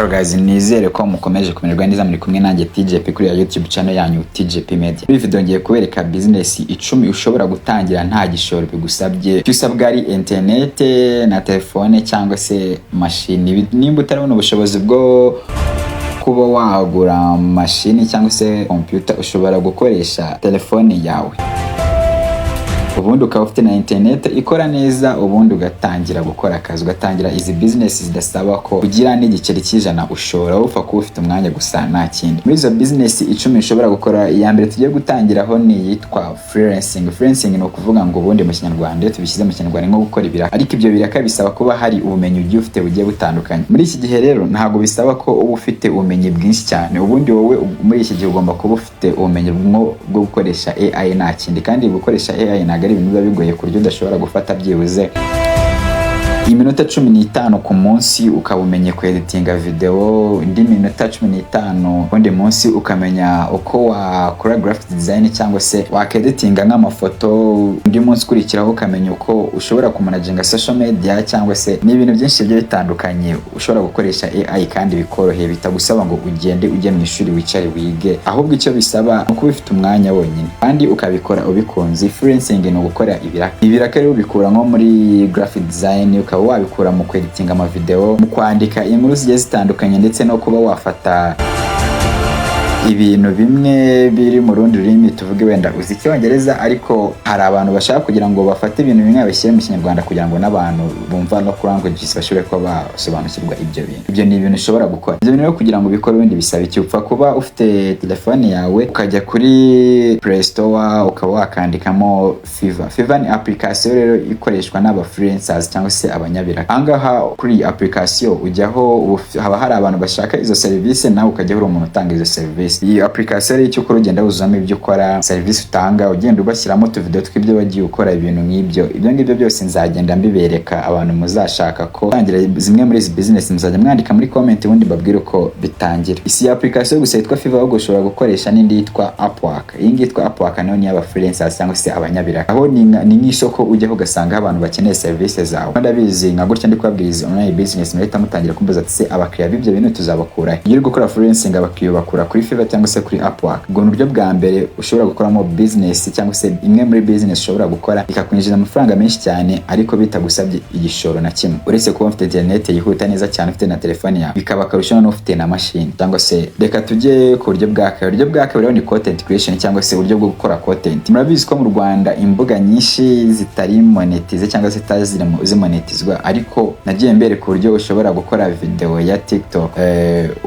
Hello guys, nizere ko mukomeje kumererwa neza muri kumwe nanjye TJP kuri ya YouTube channel yanyu TJP Media. Muri video ngiye kubereka business 10 ushobora gutangira nta gishoro bigusabye. Cyusabwa ari internet na telefone cyangwa se machine. Nimba utarabona ubushobozi bwo kuba wagura machine cyangwa se computer, ushobora gukoresha telefone yawe. Ubundi ukaba ufite na internet ikora neza, ubundi ugatangira gukora akazi, ugatangira izi business zidasaba ko ugira n'igiceri cy'ijana, ushobora upfa kuba ufite umwanya gusa nta kindi. Muri izo business 10 ushobora gukora, iya mbere tugiye gutangiraho ni yitwa freelancing. Freelancing ni ukuvuga ngo ubundi mu Kinyarwanda iyo tubishyize mu Kinyarwanda nko gukora ibiraka, ariko ibyo biraka bisaba kuba hari ubumenyi ugiye ufite bugiye butandukanye. Muri iki gihe rero ntago bisaba ko uba ufite ubumenyi bwinshi cyane, ubundi wowe muri iki gihe ugomba kuba ufite ubumenyi bwo gukoresha AI nta kindi, kandi gukoresha AI ntago ari ibintu biba bigoye ku buryo udashobora gufata byibuze iminota 15 ku munsi ukabumenye ku editinga video, indi minota 15 undi munsi ukamenya uko wakora graphic design cyangwa se wakeditinga nk'amafoto, undi munsi kurikiraho ukamenya uko ushobora kumanaginga social media cyangwa se n'ibintu byinshi byo bitandukanye ushobora gukoresha AI kandi bikoroheye, bitagusaba ngo ugende ujye mu ishuri wicare wige, ahubwo icyo bisaba uko bifite umwanya wonyine kandi ukabikora ubikunze. Freelancing ni ugukora ibiraka rero ubikura nko muri graphic design, wabikura mu kweditinga ama video, mu kwandika inkuru zigiye zitandukanye, ndetse no kuba wafata ibintu bimwe biri mu rundi rurimi, tuvuge wenda uzi Icyongereza ariko hari abantu bashaka kugira ngo bafate ibintu bimwe babishyire mu Kinyarwanda kugira ngo n'abantu bumva no languages bashobore kuba basobanukirwa ibyo bintu. Ibyo ni ibintu ushobora gukora. Ibyo bintu rero kugira ngo ubikore ibindi bisaba iki? Upfa kuba ufite telefone yawe ukajya kuri Play Store ukaba wakandikamo Fiverr. Fiverr ni application rero ikoreshwa n'aba freelancers cyangwa se abanyabiraka. Angaha kuri application ujyaho, haba hari abantu bashaka izo service, nawe ukajya uri umuntu utanga izo service. Iyi application icyo ukora ugenda wuzuzamo ibyo ukora, service utanga, ugenda ubashyiramo utuvideo tw'ibyo wagiye ukora, ibintu nk'ibyo. Ibyo ngibyo byose nzagenda mbibereka abantu muzashaka ko tangira zimwe muri izi business, muzajya mwandika muri comment ubundi babwire uko bitangira. Isi application gusa yitwa Fiverr, ahubwo ushobora gukoresha n'indi yitwa Upwork. Iyi ngiyi yitwa Upwork nayo ni aba freelancers cyangwa se abanyabiraka, aho ni nk'isoko ujyaho ugasanga abantu bakeneye service zawe. Ndabizi nka gutya ndi kubabwiriza online business, murahita mutangira kumbaza ati se abakiriya b'ibyo bintu tuzabakura. Iyo uri gukora freelancing abakiriya bakura kuri Fiverr cyangwa se kuri Upwork. Ubwo uburyo bwa mbere ushobora gukoramo business cyangwa se imwe muri business ushobora gukora ikakwinjiza amafaranga menshi cyane, ariko bitagusabye igishoro na kimwe, uretse kuba ufite internet yihuta neza cyane, ufite na telefone yawe, bikaba akarusho no ufite na machine. Cyangwa se reka tujye ku buryo bwa kabiri. Uburyo bwa kabiri ni content creation cyangwa se uburyo bwo gukora content. Murabizi ko mu Rwanda imbuga nyinshi zitari monetize cyangwa se zimonetizwa, ariko nagiye mbere ku buryo ushobora gukora video ya TikTok,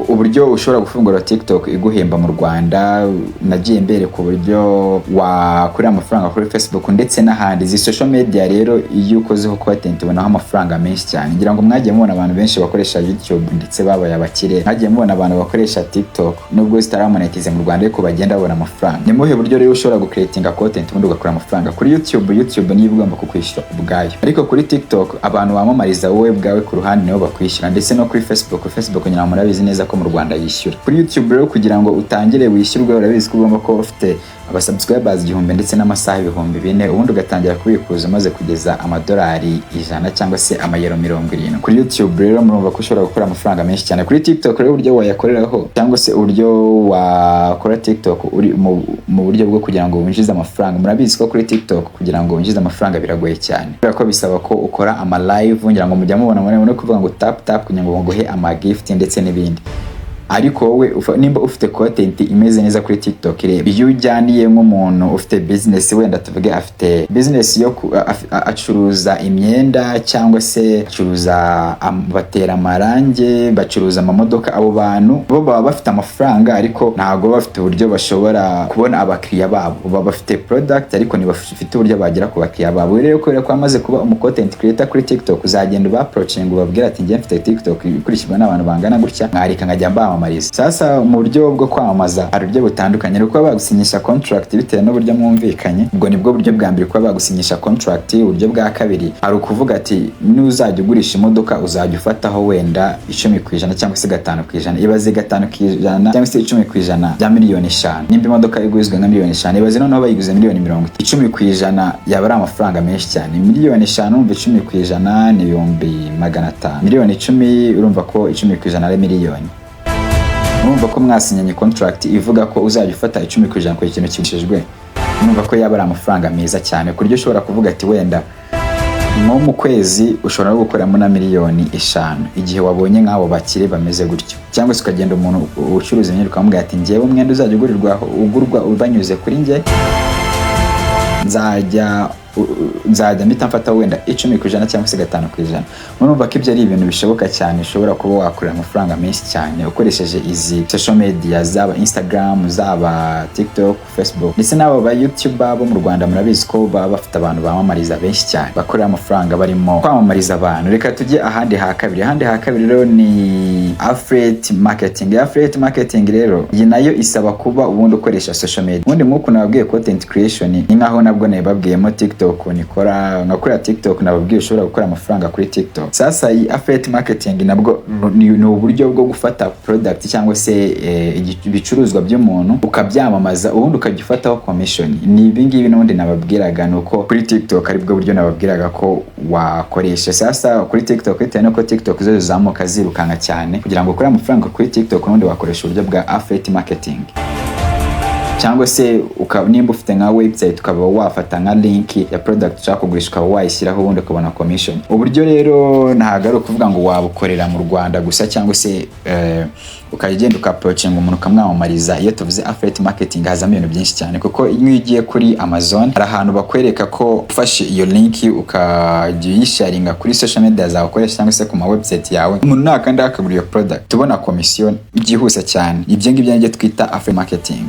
uburyo ushobora gufungura TikTok iguhemba mu Rwanda. Nagiye mbere ku buryo wakorera amafaranga kuri Facebook ndetse n'ahandi. Izi social media rero iyo ukozeho content ubonaho amafaranga menshi cyane. Ngira ngo mwagiye mubona abantu benshi bakoresha YouTube ndetse babaye abakire, mwagiye mubona abantu bakoresha TikTok nubwo zitaramonetize mu Rwanda ariko bagenda babona amafaranga. Ni muhe buryo rero ushobora gucreatinga content ubundi ugakora amafaranga. Kuri YouTube niyo igomba kukwishyura ubwayo, ariko kuri TikTok abantu bamamariza wowe bwawe ku ruhande nibo bakwishyura, ndetse no kuri Facebook nyina murabizi neza ko mu Rwanda yishyura. Kuri YouTube rero kugira ngo utangire wishyurwe, urabizi ko ugomba kuba ufite abasubscribers 1000 ndetse n'amasaha 4000, ubundi ugatangira kubikuza maze kugeza amadolari 100 cyangwa se amayero 70. Kuri YouTube rero murumva ko ushobora gukora amafaranga menshi cyane. Kuri TikTok rero uburyo wayakoreraho cyangwa se uburyo wakora TikTok uri mu buryo bwo kugira ngo winjize amafaranga. Murabizi ko kuri TikTok kugira ngo winjize amafaranga biragoye cyane, kubera ko bisaba ko ukora ama live, ngira ngo mujya mubona no kuvuga ngo tap kugira ngo nguhe ama gift ndetse n'ibindi. Ariko wowe nimba ufite content imeze neza kuri TikTok, reba iyo ujyaniye nk'umuntu ufite business, wenda tuvuge afite business yo acuruza imyenda cyangwa se acuruza batera amarange, bacuruza amamodoka, abo bantu bo baba bafite amafaranga ariko ntago bafite uburyo bashobora kubona abakiriya babo. Baba bafite product ariko ntibafite uburyo bagera ku bakiriya babo. Rero kubera ko amaze kuba umu content creator kuri TikTok, uzagenda ba approaching ubabwira ati njye mfite TikTok ikurikirwa n'abantu bangana gutya, mwarika nkajya mbamamaza kwamamariza. Sasa mu buryo bwo kwamamaza hari uburyo butandukanye, kuko bagusinyisha contract bitewe n'uburyo mwumvikanye. Ubwo nibwo buryo bwa mbere, kuba bagusinyisha contract. Uburyo bwa kabiri hari ukuvuga ati n'uzajya ugurisha imodoka uzajya ufataho wenda 10% cyangwa se 5%. Ibaze 5% cyangwa se 10% bya miliyoni 5. Nimba imodoka iguzwe nka miliyoni 5, ibaze noneho bayiguze miliyoni 50, 10% yaba ari amafaranga menshi cyane. Miliyoni 5 umva 10% ni 500,000. Miliyoni 10 urumva ko 10% ari miliyoni. Urumva ko mwasinyanye contract ivuga ko uzajya ufata 10% ku kintu kibishijwe. Urumva ko yaba ari amafaranga meza cyane, ku buryo ushobora kuvuga ati wenda nko mu kwezi ushobora gukoramo na miliyoni 5 igihe wabonye nk'abo bakire bameze gutyo. Cyangwa se ukagenda umuntu ucuruza imyenda ukamubwira ati ngewe umwenda uzajya ugurwa ubanyuze kuri nge, nzajya mpita mfata wenda 10% cyangwa se 5%. Urumva ko ibyo ari ibintu bishoboka cyane, ushobora kuba wakorera amafaranga menshi cyane ukoresheje izi social media, zaba Instagram, zaba TikTok, Facebook, ndetse n'abo ba YouTuber bo mu Rwanda murabizi ko baba bafite abantu bamamariza benshi cyane bakorera amafaranga barimo kwamamariza abantu. Reka tujye ahandi ha kabiri. Ahandi ha kabiri rero ni affiliate marketing. Affiliate marketing rero iyi nayo isaba kuba ubundi ukoresha social media. Ubundi nk'uko nababwiye content creation ni nkaho nabwo nababwiyemo TikTok nikora nkakora TikTok, nababwiye ushobora gukora amafaranga kuri TikTok. Sasa iyi affiliate marketing nabwo ni uburyo bwo gufata product cyangwa se ibicuruzwa by'umuntu ukabyamamaza, ubundi ukagifataho commission. Ni ibingibi n'ubundi nababwiraga nuko kuri TikTok ari bwo buryo nababwiraga ko wakoresha. Sasa kuri TikTok bitewe nuko TikTok zo zamuka zirukanga cyane, kugira ngo ukore amafaranga kuri TikTok n'ubundi wakoresha uburyo bwa affiliate marketing. Cyangwa se nimba ufite nka website ukaba wafata nka link ya product ushaka kugurisha ukaba wayishyiraho ubundi ukabona commission. Uburyo rero ntabwo ari ukuvuga ngo wabukorera mu Rwanda gusa, cyangwa se ukagenda ukaapproachinga umuntu ukamwamamariza. Iyo tuvuze affiliate marketing hazamo ibintu byinshi cyane, kuko iyo ugiye kuri Amazon hari ahantu bakwereka ko ufashe iyo link ukajya uyisharinga kuri social media zawe ukoresha cyangwa se ku ma website yawe, umuntu nakandi akagura iyo product tubona commission byihuse cyane. Ibyo ngibyo nibyo twita affiliate marketing.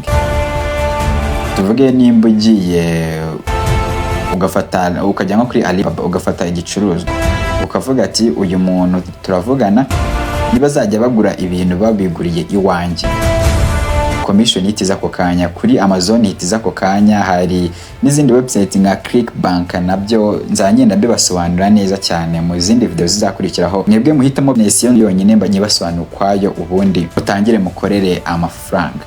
Tuvuge nimba ugiye ugafata ukajya nko kuri Alibaba ugafata igicuruzwa ukavuga ati uyu muntu turavugana niba zajya bagura ibintu babiguriye iwanjye, commission itiza ko kanya. Kuri Amazon itiza ko kanya. Hari n'izindi website nka Clickbank nabyo nzagenda bibasobanura neza cyane mu zindi video zizakurikiraho. Mwebwe muhitamo nation yonyine mba nyibasobanura kwayo, ubundi utangire mukorere amafaranga.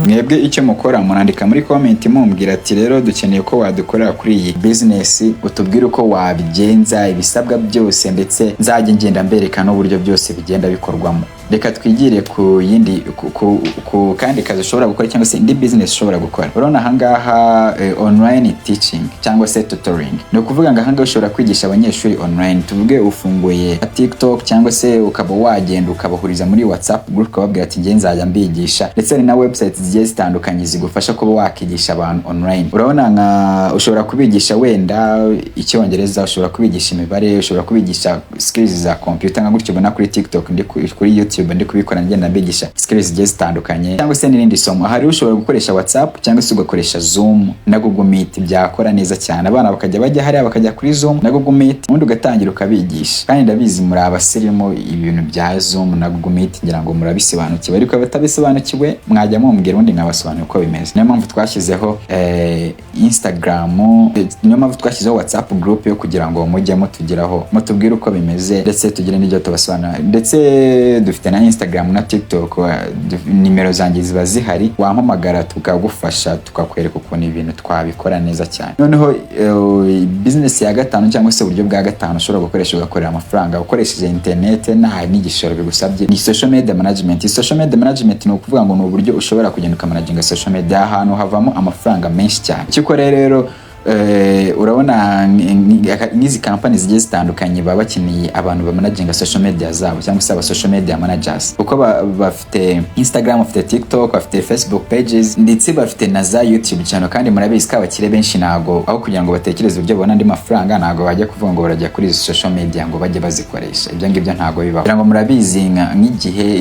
Mwebwe icyo mukora munandika muri comment mumbwira ati rero dukeneye ko wadukorera kuri iyi business, utubwire uko wabigenza, ibisabwa byose, ndetse nzajye ngenda mbereka n'uburyo byose bigenda bikorwamo. Reka twigire ku yindi ku kandi kazi ushobora gukora cyangwa se indi business ushobora gukora. Urabona ahangaha online teaching cyangwa se tutoring. Ni ukuvuga ngo ahangaha ushobora kwigisha abanyeshuri online. Tuvuge ufunguye TikTok cyangwa se ukaba wagenda ukabahuriza muri WhatsApp group ukababwira ati ngiye nzajya mbigisha, ndetse na websites zigiye zitandukanye zigufasha kuba wakigisha abantu online. Urabona nka ushobora kubigisha wenda Icyongereza, ushobora kubigisha imibare, ushobora kubigisha skills za computer nka gutyo ubona kuri TikTok ndi kuri YouTube ndi kubikora ngenda mbigisha skills zigiye zitandukanye, cyangwa se n'irindi somo. Hari ushobora gukoresha WhatsApp cyangwa se ugakoresha Zoom na Google Meet, byakora neza cyane. Abana bakajya bajya hariya bakajya kuri Zoom na Google Meet ubundi ugatangira ukabigisha. Kandi ndabizi muri abasirimu ibintu bya Zoom na Google Meet ngira ngo murabisobanukiwe, ariko abatabisobanukiwe mwajya mumbwira ubundi nkabasobanura uko bimeze. Niyo mpamvu twashyizeho Instagram, niyo mpamvu twashyizeho WhatsApp group yo kugira ngo mujye mutugiraho mutubwire uko bimeze, ndetse tugire n'ibyo tubasobanura. Ndetse dufite na Instagram na TikTok, nimero zanjye ziba zihari, wampamagara tukagufasha tukakwereka ukuntu ibintu twabikora neza cyane. Noneho business ya gatanu cyangwa se uburyo bwa gatanu ushobora gukoresha ugakorera amafaranga ukoresheje internet nta n'igishoro bigusabye, ni social media management. Social media management ni ukuvuga ngo ni uburyo ushobora kugenda ukamanaginga social media, ahantu havamo amafaranga menshi cyane. Cyukore rero urabona n'izi company zigiye zitandukanye baba bakeneye abantu bamanaginga social media zabo cyangwa se aba social media managers, uko bafite Instagram, bafite TikTok, bafite Facebook pages, ndetse bafite na za YouTube channel. Kandi murabizi ko abakire benshi nago aho kugira ngo batekereze uburyo babona andi mafaranga nago bajya kuvuga ngo barajya kuri social media ngo bajye bazikoresha. Ibyo ngibyo ntago bibaho. Kugira ngo murabizi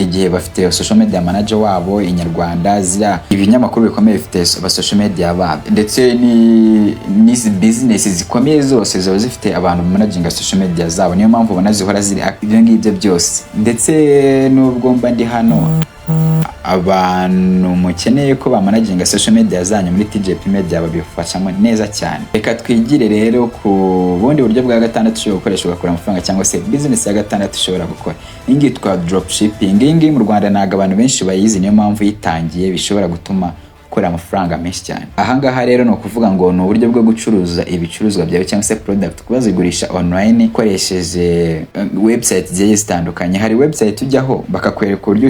igihe bafite social media manager wabo Inyarwanda, zira ibinyamakuru bikomeye bifite aba social media babo, ndetse n'izi business zikomeye zose ziba zifite abantu managinga social media zabo. Niyo mpamvu ubona zihora ziri ibyo ngibyo byose. Ndetse nubwo mba ndi hano abantu mukeneye ko bamanaginga social media zanyu muri TJP Media babifashamo neza cyane. Reka twigire rero ku bundi buryo bwa gatandatu ushobora gukoresha ugakora amafaranga cyangwa se business ya gatandatu ushobora gukora. Ingi twa dropshipping. Ingi mu Rwanda ntago abantu benshi bayizi, niyo mpamvu yitangiye bishobora gutuma ukora amafaranga menshi cyane. Ahangaha rero no kuvuga ngo no uburyo bwo gucuruza ibicuruzwa byawe cyangwa se product kubazigurisha online ukoresheje website zigiye zitandukanye. Hari website ujyaho bakakwereka uburyo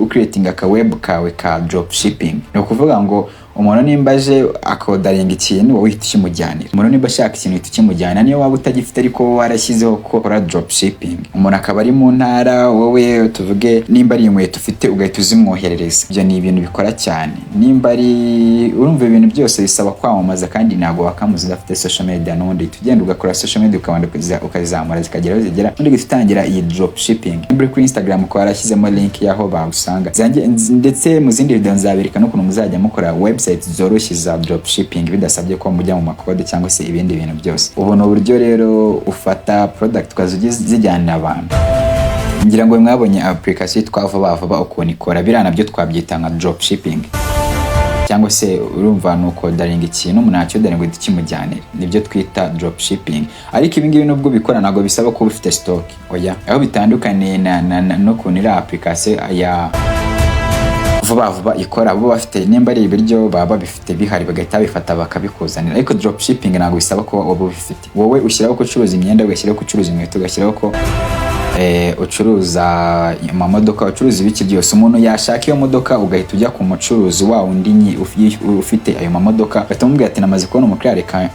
creating aka web kawe ka dropshipping. No kuvuga ngo umuntu nimba aje akodaringa ikintu wowe uhita ukimujyanira. Umuntu nimba ashaka ikintu uhita ukimujyanira, niyo waba utagifite ariko warashyizeho ko ukora dropshipping. Umuntu akaba ari mu ntara, wowe tuvuge nimba ari inkweto ufite ugahita uzimwoherereza. Ibyo ni ibintu bikora cyane. Nimba ari urumva ibintu byose bisaba kwamamaza kandi ntago wakamuza udafite social media, n'undi tugenda ugakora social media ukabanda ukazamura zikageraho zigera undi gutangira iyi dropshipping. Muri kuri Instagram ko warashyizemo link yaho bagusanga ndetse mu zindi video nzabereka no kuntu muzajya mukora website zoroshye za dropshipping bidasabye ko mujya mu makode cyangwa se ibindi bintu byose. Ubu no buryo rero ufata product ukazijyana abantu. Ngira ngo mwabonye application twava ukuntu ikora, bira nabyo twabyita nka dropshipping. Cyangwa se urumva nuko daringa ikintu umuntu acyo daringa ikimujyanira, nibyo twita dropshipping. Ariko ibi ngibi nubwo bikora nago bisaba ko ufite stock. Oya, aho bitandukanye no kunira application ya vuba ikora bo bafite nimba ari ibiryo baba bifite bihari bagahita bifata bakabikuzanira. Ariko dropshipping ntago bisaba ko waba bifite. Wowe ushyiraho ko ucuruza imyenda, ugashyiraho ko ucuruza inkweto, ugashyiraho ko ucuruza amamodoka, ucuruza ibiki byose. Umuntu yashaka iyo modoka ugahita ujya ku mucuruzi wa undi ufite ayo mamodoka batamubwira ati namaze kubona umukiriya reka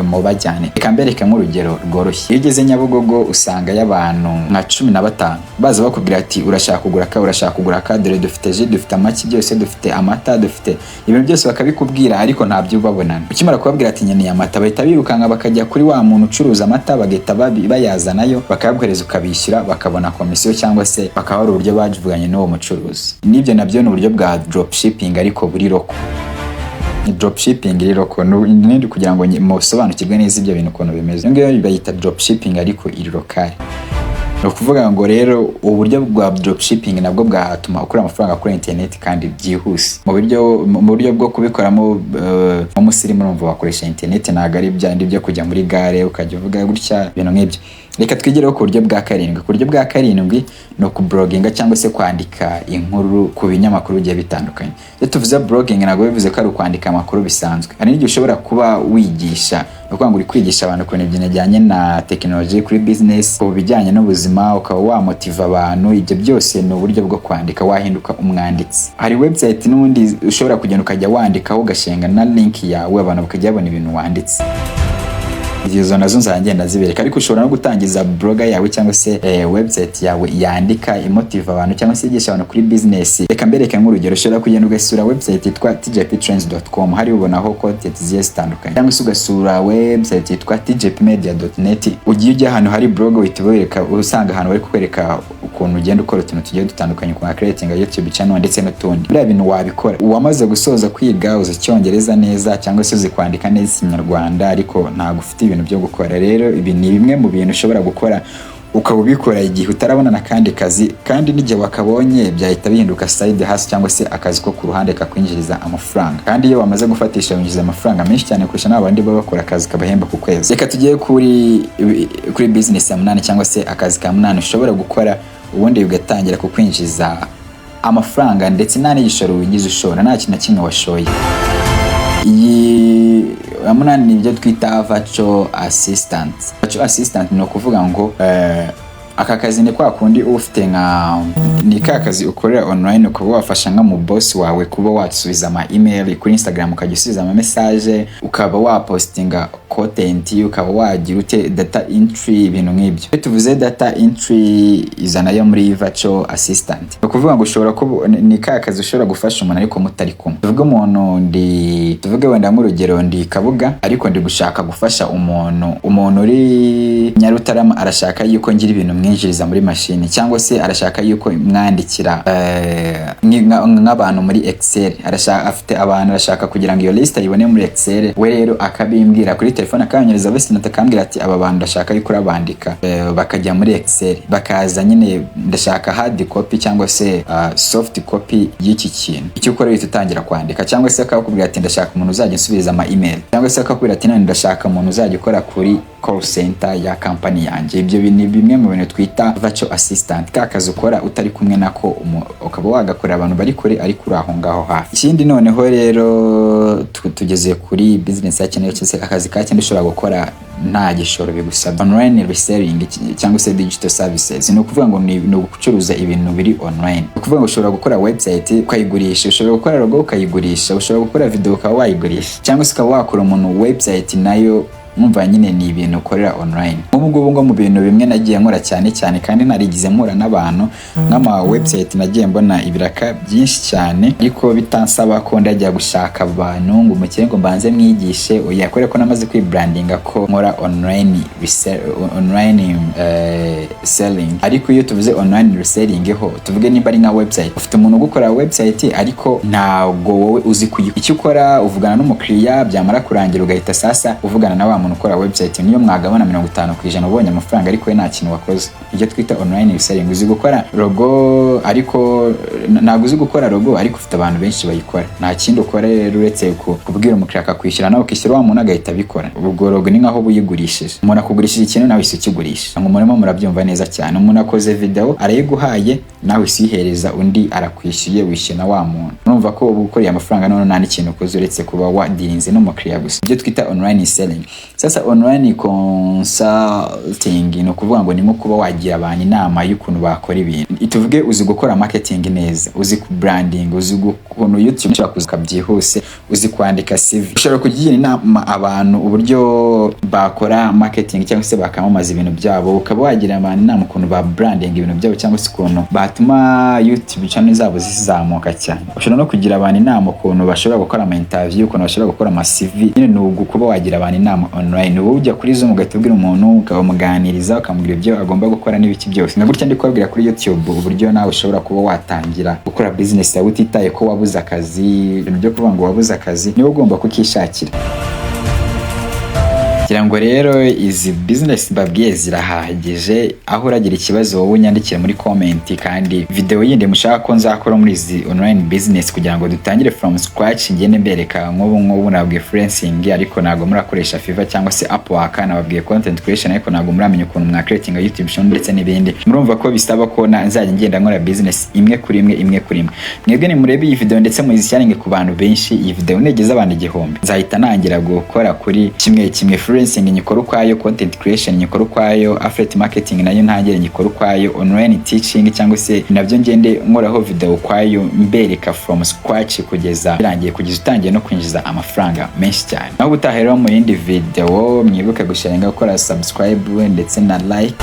mu bajyane. Reka mbereke nk'urugero rworoshye. Iyo ugeze Nyabugogo usanga y'abantu nka 15 baza bakubwira ati urashaka kugura ka dore dufite ji, dufite amaki byose, dufite amata, dufite ibintu byose bakabikubwira ariko ntabyo ubabonana. Ukimara kubabwira ati nkeneye amata bahita birukanga bakajya kuri wa muntu ucuruza amata bagahita bayazanayo bakabiguhereza ukabishyura bakabona komisiyo cyangwa se bakaba ari uburyo bajivuganye n'uwo mucuruzi. Nibyo nabyo ni uburyo bwa dropshipping ariko buri roko. Ni dropshipping rero ko n'indi kugira ngo musobanukirwe neza ibyo bintu ukuntu bimeze. Ngiyo bayita dropshipping ariko iri lokale. No kuvuga ngo rero uburyo bwa dropshipping nabwo bwahatuma ukora amafaranga kuri internet kandi byihuse. Mu buryo bwo kubikoramo umusirimu urumva wakoresha internet ntago ari byandi byo kujya muri gare ukajya uvuga gutya ibintu nk'ibyo. Reka twigireho ku buryo bwa karindwi. Ku buryo bwa karindwi no ku blogging cyangwa se kwandika inkuru ku binyamakuru bigiye bitandukanye. Iyo tuvuze blogging ntago bivuze ko ari kwandika amakuru bisanzwe. Hari n'igihe ushobora kuba wigisha, no kwanga uri kwigisha abantu ku bintu bijyanye na technology, kuri business, ku bijyanye n'ubuzima, ukaba wamotiva abantu. Ibyo byose ni uburyo bwo kwandika, wahinduka umwanditsi. Hari website n'undi ushobora kugenda ukajya wandikaho ugashenga na link yawe abantu bakajya babona ibintu wanditse. Izo nazo nzagenda zibereka. Ariko ushobora no gutangiza blogger yawe cyangwa se website yawe yandika imotiva abantu cyangwa se yigisha abantu kuri business. Reka mbereke nk'urugero, ushobora kugenda ugasura website yitwa tjptrends.com, hari ubonaho content zigiye zitandukanye. Cyangwa se ugasura website yitwa tjpmedia.net, ugiye ujya ahantu hari blog uhita ubereka, usanga ahantu bari kukwereka ukuntu ugenda ukora utuntu tugiye dutandukanye ku creating YouTube channel ndetse n'utundi. Biriya bintu wabikora wamaze gusoza kwiga uzi Icyongereza neza cyangwa se uzi kwandika neza Ikinyarwanda ariko ntago ufite ibintu byo gukora. Rero ibi ni bimwe mu bintu ushobora gukora ukabikora igihe utarabona nakandi kazi, kandi n'igihe wakabonye byahita bihinduka side hustle cyangwa se akazi ko ku ruhande kakwinjiriza amafaranga. Kandi iyo wamaze gufatisha winjiza amafaranga menshi cyane kurusha n'abandi baba bakora akazi kabahemba ku kwezi. Reka tugiye kuri business ya 8 cyangwa se akazi ka 8 ushobora gukora ubundi ugatangira kukwinjiza amafaranga ndetse nta n'igishoro wigize ushora, nta kintu na kimwe washoye. Iyi amunani ni ibyo twita virtual assistant. Virtual assistant ni ukuvuga ngo aka kazi ni kwa kundi ufite nka ni ka kazi ukorera online, ukaba wafasha nka mu boss wawe kuba wasubiza ama email kuri Instagram, ukagisubiza ama message, ukaba wapostinga content, ukaba wagira ute data entry, ibintu nk'ibyo. Tuvuze data entry izana yo muri virtual assistant. Ukuvuga ngo ushobora ko ni ka kazi ushobora gufasha umuntu ariko mutari kumwe. Tuvuge umuntu tuvuge wenda nk'urugero ndi Kabuga ariko ndi gushaka gufasha umuntu uri Nyarutarama arashaka yuko ngira ibintu bimwinjiriza muri mashini, cyangwa se arashaka yuko mwandikira nk'abantu muri Excel, afite abantu arashaka kugira ngo iyo list ayibone muri Excel, we rero akabimbwira kuri telefone akanyereza voice note akambwira ati aba bantu ndashaka yuko urabandika bakajya muri Excel, bakaza nyine ndashaka hard copy cyangwa se soft copy y'iki kintu. Icyo ukora uhita utangira kwandika, cyangwa se akakubwira ati ndashaka umuntu uzajya nsubiriza ama email, cyangwa se akakubwira ati none ndashaka umuntu uzajya ukora kuri call center ya company yanjye. Ibyo ni bimwe mu bintu twita virtual assistant, kazi ukora utari kumwe nako, ukaba wagakorera abantu bari kure ariko uri aho ngaho hafi. Ikindi noneho rero tugeze kuri business yakeneye cyose akazi kake ushobora gukora nta gishoro bigusaba, online reselling cyangwa se digital services. Ni ukuvuga ngo ni gucuruza ibintu biri online. Ni ukuvuga ngo ushobora gukora website ukayigurisha, ushobora gukora logo ukayigurisha, ushobora gukora video ukaba wayigurisha, cyangwa se ukaba wakora umuntu website nayo mwumva nyine ni ibintu ukorera online. Ngo mu bintu bimwe nagiye nkora cyane kandi narigize mpura n'abantu nk'ama website nagiye mbona ibiraka byinshi cyane, ariko bitansaba ko ndajya gushaka abantu ngo umukire ngo mbanze mwigishe, uyakore ko namaze kwibrandinga ko nkora online selling. Ariko iyo tuvuze online reselling ho tuvuge niba ari nka website, ufite umuntu ugukora website ariko ntabwo wowe uzi kuyikora. Icyo ukora uvugana n'umukiriya, byamara kurangira ugahita sasa uvugana na umuntu ukora website, niyo mwagabana 50% ubonye amafaranga ariko we nta kintu wakoze. Ibyo twita online reselling. Uzi gukora logo ariko ntabwo uzi gukora logo ariko ufite abantu benshi bayikora, nta kindi ukora rero uretse kubwira umukiriya akakwishyura nawe ukishyura wa muntu agahita abikora. Ubwo logo ni nkaho buyigurishije, umuntu akugurishije ikintu nawe isi ukigurisha. Ngo murimo murabyumva neza cyane, umuntu akoze video arayiguhaye nawe isihereza undi arakwishyuye, wishyura wa muntu. Urumva ko ubu ukoreye amafaranga none nta n'ikintu ukoze uretse kuba wadirinze n'umukiriya gusa. Ibyo twita online selling. Sasa online consulting ni ukuvuga ngo nimo kuba wagira abantu inama y'ukuntu bakora ibintu. Ituvuge uzi gukora marketing neza, uzi ku branding, uzi ukuntu YouTube ushobora kuzuka byihuse, uzi kwandika CV, ushobora kugira inama abantu uburyo bakora marketing cyangwa se bakamamaza ibintu byabo, ukaba wagira abantu inama ukuntu ba branding ibintu byabo cyangwa se ukuntu batuma YouTube channel zabo zizamuka cyane. Ushobora no kugira abantu inama ukuntu bashobora gukora ama interview, ukuntu bashobora gukora ama CV. Nyine ni ugukuba wagira abantu inama online. Wowe ujya kuri Zoom ugatubwira umuntu ukamuganiriza ukamubwira ibyo agomba gukora n'ibiki byose. Na gutya ndi kubabwira kuri YouTube uburyo nawe ushobora kuba watangira gukora business yawe utitaye ko wabuze akazi. Ibintu byo kuvuga ngo wabuze akazi niwe ugomba kukishakira. kugira ngo rero izi business babwiye zirahagije. Aho uragira ikibazo wowe unyandikire muri comment, kandi video yindi mushaka ko nzakora muri izi online business kugira ngo dutangire from scratch, ngende mbereka nk'ubu nabwiye freelancing ariko nago murakoresha Fiverr cyangwa se Upwork, nababwiye content creation ariko nago muramenya ukuntu mwa creating YouTube channel ndetse n'ibindi. Murumva ko bisaba ko nzajya ngenda nkora business imwe kuri imwe. Mwebwe ni murebe iyi video ndetse muzisharinge ku bantu benshi. Iyi video negeze abantu 1000 nzahita nangira gukora kuri kimwe freelancing nyikora ukwayo, content creation nyikora ukwayo, affiliate marketing nayo ntangire nyikora ukwayo, online teaching cyangwa se nabyo ngende nkoraho video ukwayo mbereka from scratch kugeza birangiye, kugeza utangiye no kwinjiza amafaranga menshi cyane. Naho gutahera mu yindi video mwibuke gusharinga, gukora subscribe ndetse na like.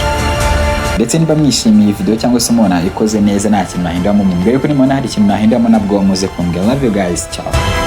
Ndetse niba mwishimiye video cyangwa se mubona ikoze neza nta kintu nahindamo, mumbwire ko nimona hari ikintu nahindamo nabwo muze kumbwira. Love you guys, ciao.